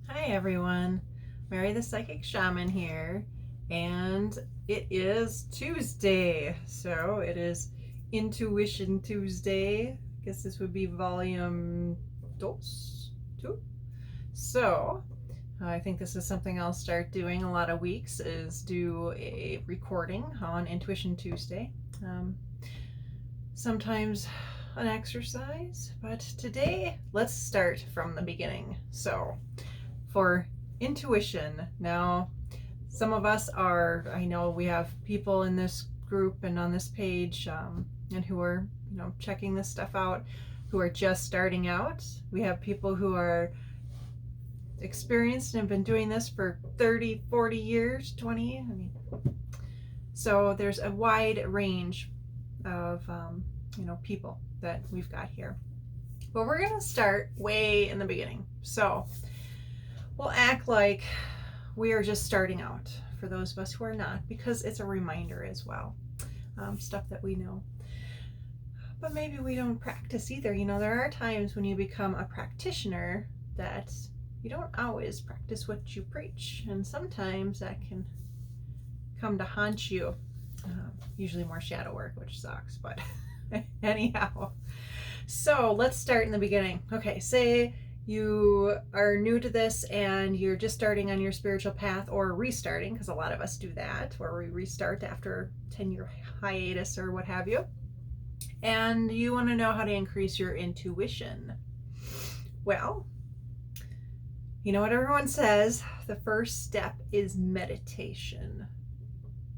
Hi everyone, Mary the Psychic Shaman here, and it is Tuesday, so it is Intuition Tuesday. I guess this would be volume two. So I think this is something I'll start doing a lot of weeks, is do a recording on Intuition Tuesday. Sometimes an exercise, but today let's start from the beginning. So for intuition. Now, some of us are, I know we have people in this group and on this page and who are, checking this stuff out, who are just starting out. We have people who are experienced and have been doing this for 30, 40 years, 20. So there's a wide range of, people that we've got here. But we're going to start way in the beginning. So we'll act like we are just starting out for those of us who are not, because it's a reminder as well, stuff that we know. But maybe we don't practice either. There are times when you become a practitioner that you don't always practice what you preach, and sometimes that can come to haunt you. Usually more shadow work, which sucks, but anyhow. So let's start in the beginning. Okay, say you are new to this and you're just starting on your spiritual path, or restarting, because a lot of us do that, where we restart after 10-year hiatus or what have you, and you want to know how to increase your intuition. Well, you know what everyone says, the first step is meditation.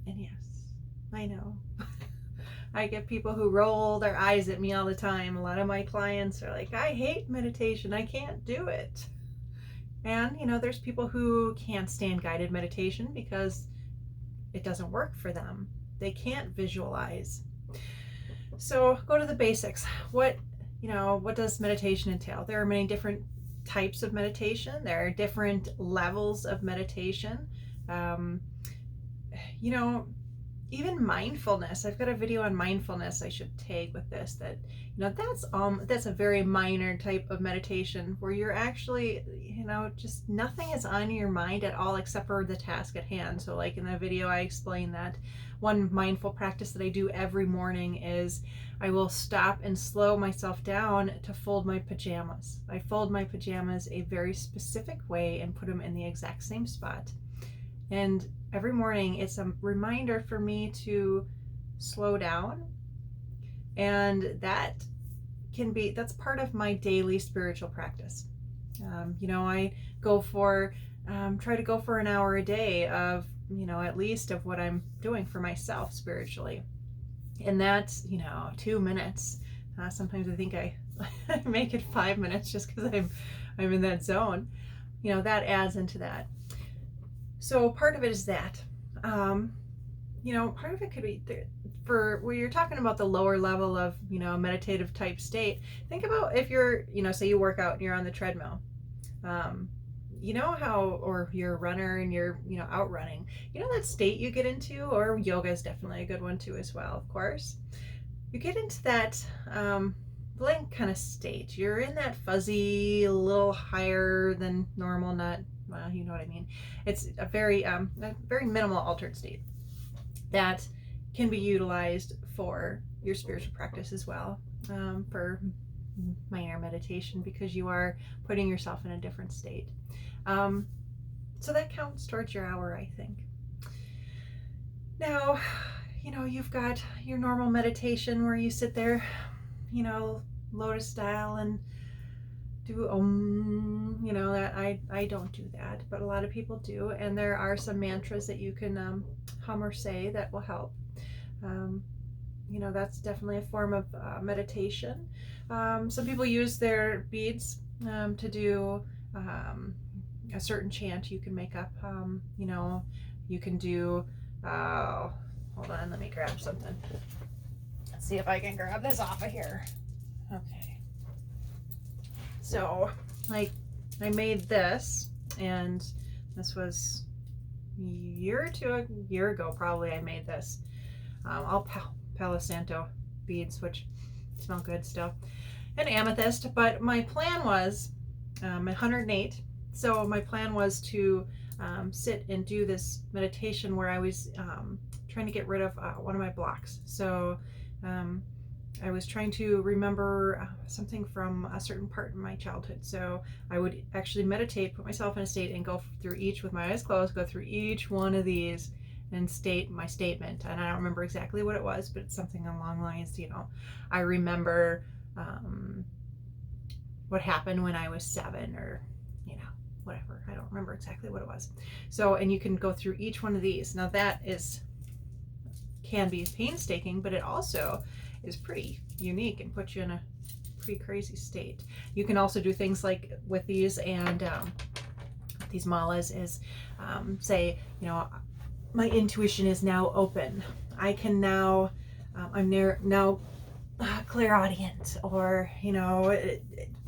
And yes, I know. I get people who roll their eyes at me all the time. A lot of my clients are like, I hate meditation. I can't do it. And, there's people who can't stand guided meditation because it doesn't work for them. They can't visualize. So go to the basics. What does meditation entail? There are many different types of meditation. There are different levels of meditation. Even mindfulness. I've got a video on mindfulness I should tag with this, that that's a very minor type of meditation where you're actually, just nothing is on your mind at all except for the task at hand. So like in the video I explain that one mindful practice that I do every morning is I will stop and slow myself down to fold my pajamas. I fold my pajamas a very specific way and put them in the exact same spot. And every morning it's a reminder for me to slow down, and that's part of my daily spiritual practice. I go for try to go for an hour a day of at least of what I'm doing for myself spiritually, and that's 2 minutes. Sometimes I think I make it 5 minutes just because I'm in that zone. That adds into that. So part of it is that, part of it could be for where you're talking about the lower level of, meditative type state. Think about if you're, say you work out and you're on the treadmill, or you're a runner and you're, out running, that state you get into, or yoga is definitely a good one too as well, of course. You get into that, blank kind of state. You're in that fuzzy, a little higher than normal, not, well, you know what I mean. It's a very minimal altered state that can be utilized for your spiritual practice as well, for minor meditation, because you are putting yourself in a different state. So that counts towards your hour, I think. Now, you've got your normal meditation where you sit there, lotus style, and do that I don't do that, but a lot of people do, and there are some mantras that you can hum or say that will help. That's definitely a form of meditation. Some people use their beads to do a certain chant you can make up. You can do hold on, let me grab something. Let's see if I can grab this off of here. Okay. So, like, I made this, and this was a year ago, probably. I made this. All Palo Santo beads, which smell good still, and amethyst. But my plan was 108 So my plan was to sit and do this meditation where I was trying to get rid of one of my blocks. So I was trying to remember something from a certain part in my childhood. So I would actually meditate, put myself in a state, and go through each, with my eyes closed, go through each one of these and state my statement. And I don't remember exactly what it was, but it's something along the lines, I remember what happened when I was 7, or whatever. I don't remember exactly what it was. So, and you can go through each one of these. Now that can be painstaking, but it also is pretty unique and puts you in a pretty crazy state. You can also do things like with these and these malas is say, my intuition is now open. I can now, I'm now clairaudient, or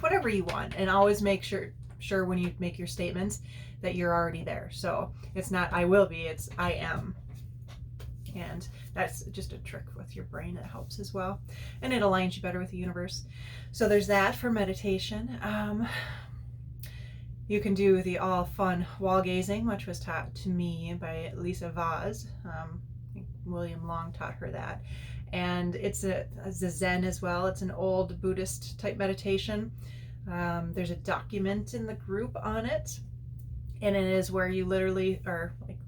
whatever you want, and always make sure when you make your statements that you're already there. So it's not I will be, it's I am. And that's just a trick with your brain that helps as well, and it aligns you better with the universe. So there's that for meditation. You can do the all fun wall gazing, which was taught to me by Lisa Vaz. I think William Long taught her that, and it's a Zen as well. It's an old Buddhist type meditation. There's a document in the group on it, and it is where you literally are like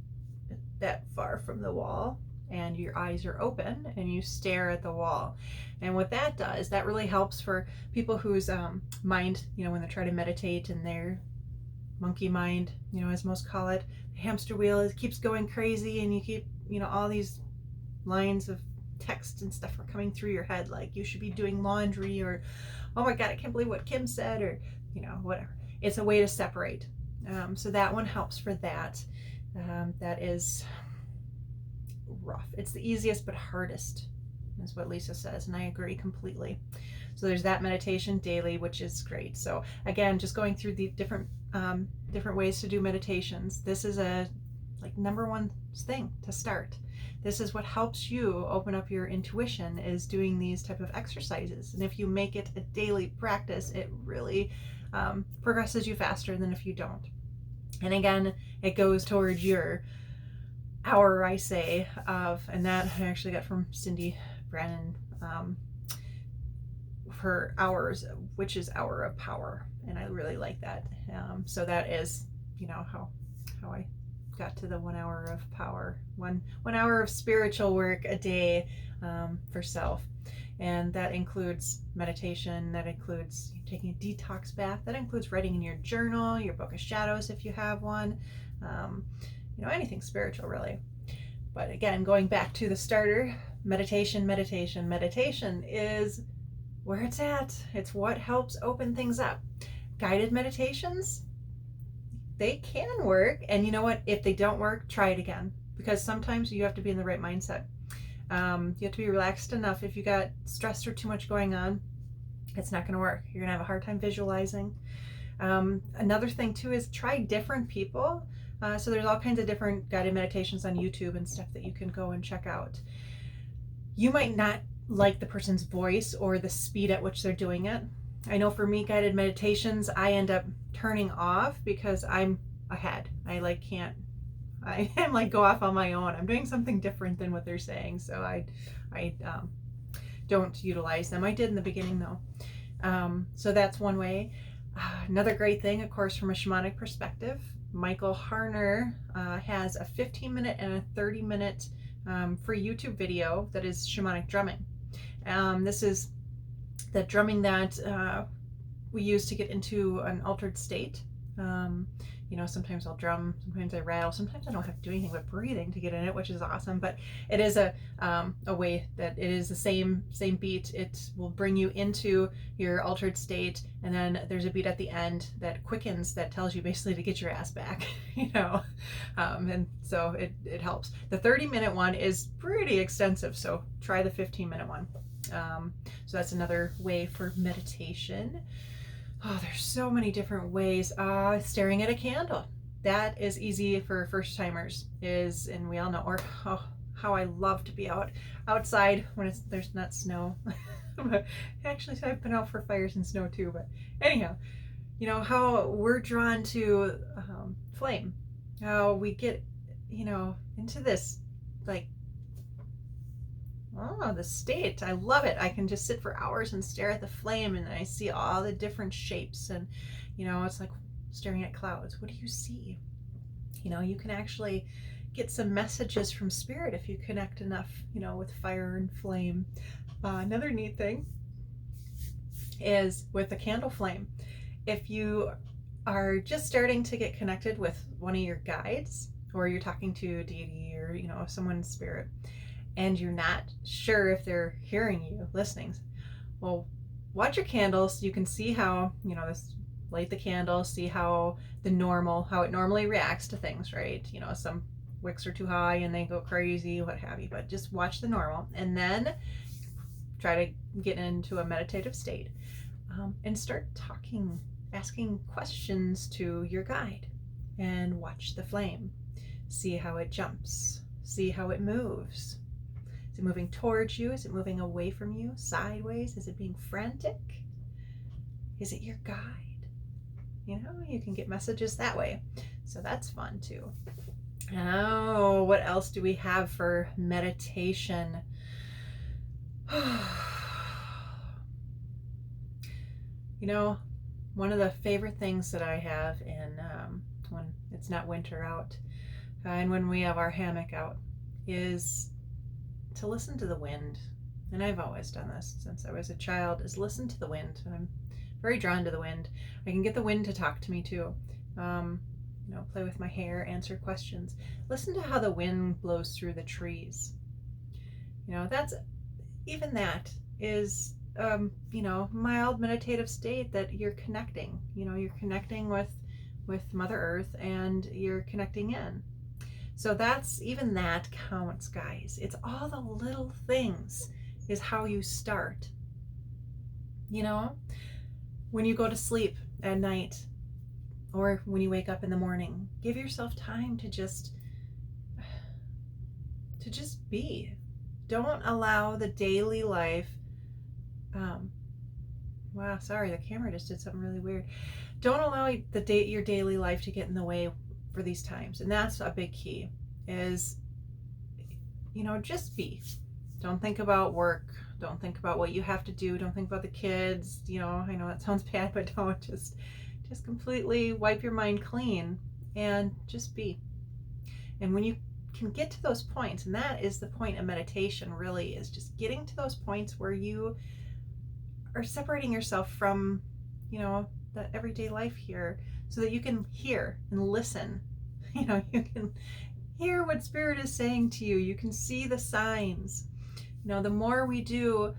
that far from the wall and your eyes are open and you stare at the wall. And what that does, that really helps for people whose mind, when they're trying to meditate and their monkey mind, as most call it, the hamster wheel keeps going crazy, and you keep, all these lines of text and stuff are coming through your head, like you should be doing laundry, or oh my god, I can't believe what Kim said, or whatever. It's a way to separate. So that one helps for that. That is rough. It's the easiest but hardest, is what Lisa says, and I agree completely. So there's that meditation daily, which is great. So again, just going through the different ways to do meditations. This is a number one thing to start. This is what helps you open up your intuition, is doing these type of exercises. And if you make it a daily practice, it really progresses you faster than if you don't. And again, it goes towards your hour, I say, and that I actually got from Cindy Brannon, her hours, which is hour of power. And I really like that. So that is, how I got to the 1 hour of power, one hour of spiritual work a day for self. And that includes meditation, that includes taking a detox bath, that includes writing in your journal, your book of shadows if you have one, anything spiritual really. But again, going back to the starter, meditation is where it's at. It's what helps open things up. Guided meditations, they can work, and you know what? If they don't work, try it again, because sometimes you have to be in the right mindset. You have to be relaxed enough. If you got stress or too much going on, it's not going to work. You're going to have a hard time visualizing. Another thing too is try different people. So there's all kinds of different guided meditations on YouTube and stuff that you can go and check out. You might not like the person's voice or the speed at which they're doing it. I know for me, guided meditations, I end up turning off because I'm ahead. I am go off on my own. I'm doing something different than what they're saying. So I don't utilize them. I did in the beginning though. So that's one way. Another great thing, of course, from a shamanic perspective, Michael Harner has a 15-minute and a 30-minute free YouTube video that is shamanic drumming. This is the drumming that we use to get into an altered state. Sometimes I'll drum, sometimes I rattle, sometimes I don't have to do anything but breathing to get in it, which is awesome. But it is a way that it is the same beat. It will bring you into your altered state, and then there's a beat at the end that quickens, that tells you basically to get your ass back, and so it helps. The 30-minute one is pretty extensive, so try the 15-minute one. So that's another way for meditation. Oh, there's so many different ways. Staring at a candle. That is easy for first timers, and we all know, or how I love to be outside when there's not snow. But actually, I've been out for fires and snow too, but anyhow, how we're drawn to flame, how we get, into this, like, oh, the state. I love it. I can just sit for hours and stare at the flame, and I see all the different shapes, and, it's like staring at clouds. What do you see? You can actually get some messages from spirit if you connect enough, with fire and flame. Another neat thing is with the candle flame. If you are just starting to get connected with one of your guides, or you're talking to a deity, or someone's spirit, and you're not sure if they're hearing you, listening, well, watch your candles so you can see how, light the candle, see how it normally reacts to things, right? Some wicks are too high and they go crazy, what have you, but just watch the normal, and then try to get into a meditative state, and start talking, asking questions to your guide, and watch the flame. See how it jumps, see how it moves. Is it moving towards you? Is it moving away from you? Sideways? Is it being frantic? Is it your guide? You can get messages that way. So that's fun too. Oh, what else do we have for meditation? One of the favorite things that I have when it's not winter out, and when we have our hammock out, is to listen to the wind. And I've always done this since I was a child, is listen to the wind. I'm very drawn to the wind. I can get the wind to talk to me too. Play with my hair, answer questions. Listen to how the wind blows through the trees. That is mild meditative state that you're connecting. You're connecting with Mother Earth, and you're connecting in. So that counts, guys. It's all the little things is how you start. When you go to sleep at night, or when you wake up in the morning, give yourself time to just be. Don't allow the daily life, wow, sorry, the camera just did something really weird. Don't allow your daily life to get in the way for these times. And that's a big key, is, just be. Don't think about work. Don't think about what you have to do. Don't think about the kids. I know that sounds bad, but don't just completely wipe your mind clean and just be. And when you can get to those points, and that is the point of meditation, really, is just getting to those points where you are separating yourself from, the everyday life here, so that you can hear and listen. You can hear what spirit is saying to you. You can see the signs. The more we do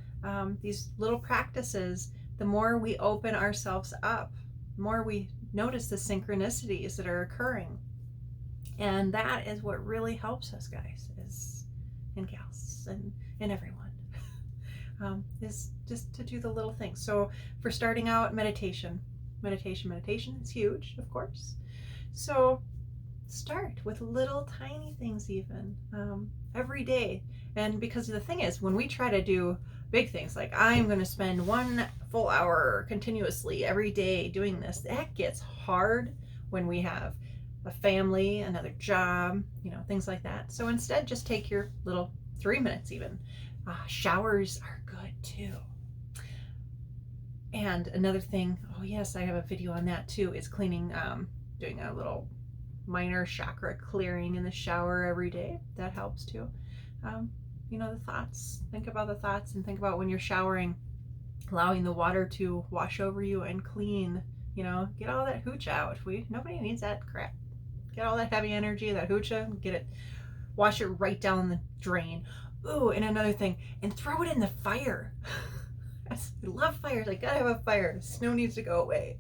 these little practices, the more we open ourselves up, the more we notice the synchronicities that are occurring. And that is what really helps us, guys, and gals, and everyone, is just to do the little things. So for starting out, meditation is huge, of course. So start with little tiny things, even every day. And because the thing is, when we try to do big things, like I'm going to spend 1 full hour continuously every day doing this, that gets hard when we have a family, another job, things like that. So instead, just take your little 3 minutes even. Showers are good too. And another thing, oh yes, I have a video on that too, is cleaning, doing a little minor chakra clearing in the shower every day. That helps too. The thoughts. Think about the thoughts, and think about when you're showering, allowing the water to wash over you and clean. Get all that hooch out. Nobody needs that crap. Get all that heavy energy, that hoocha, get it, wash it right down the drain. Ooh, and another thing, and throw it in the fire. I love fires. I gotta have a fire. Snow needs to go away.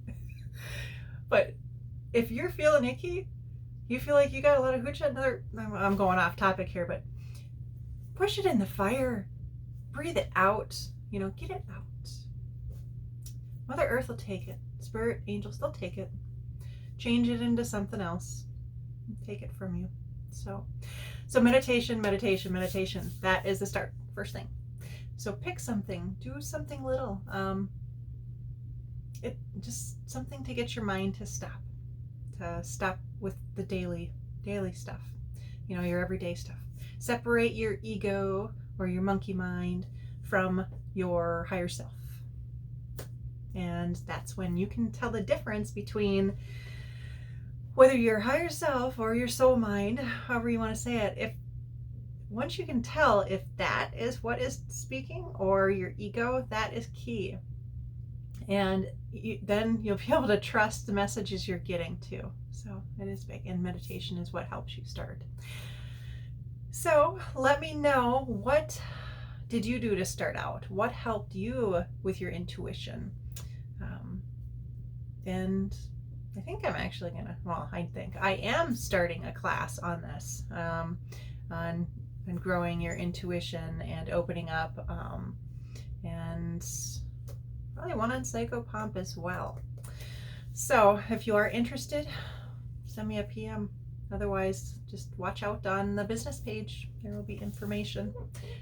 But if you're feeling icky, you feel like you got a lot of hoocha, I'm going off topic here, but push it in the fire. Breathe it out. Get it out. Mother Earth will take it. Spirit, angels, they'll take it. Change it into something else. Take it from you. So meditation. That is the start. First thing. So pick something. Do something little. it just something to get your mind to stop with the daily stuff, your everyday stuff. Separate your ego or your monkey mind from your higher self. And that's when you can tell the difference between whether your higher self or your soul mind, however you want to say it, if once you can tell if that is what is speaking or your ego, that is key. And then you'll be able to trust the messages you're getting too. So it is big, and meditation is what helps you start. So let me know, what did you do to start out? What helped you with your intuition? And I think I'm actually I am starting a class on this, on growing your intuition and opening up, and probably one on psychopomp as well. So if you are interested, send me a PM. Otherwise, just watch out on the business page. There will be information.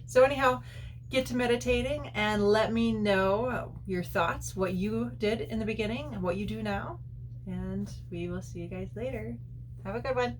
So anyhow, get to meditating and let me know your thoughts, what you did in the beginning and what you do now. And we will see you guys later. Have a good one.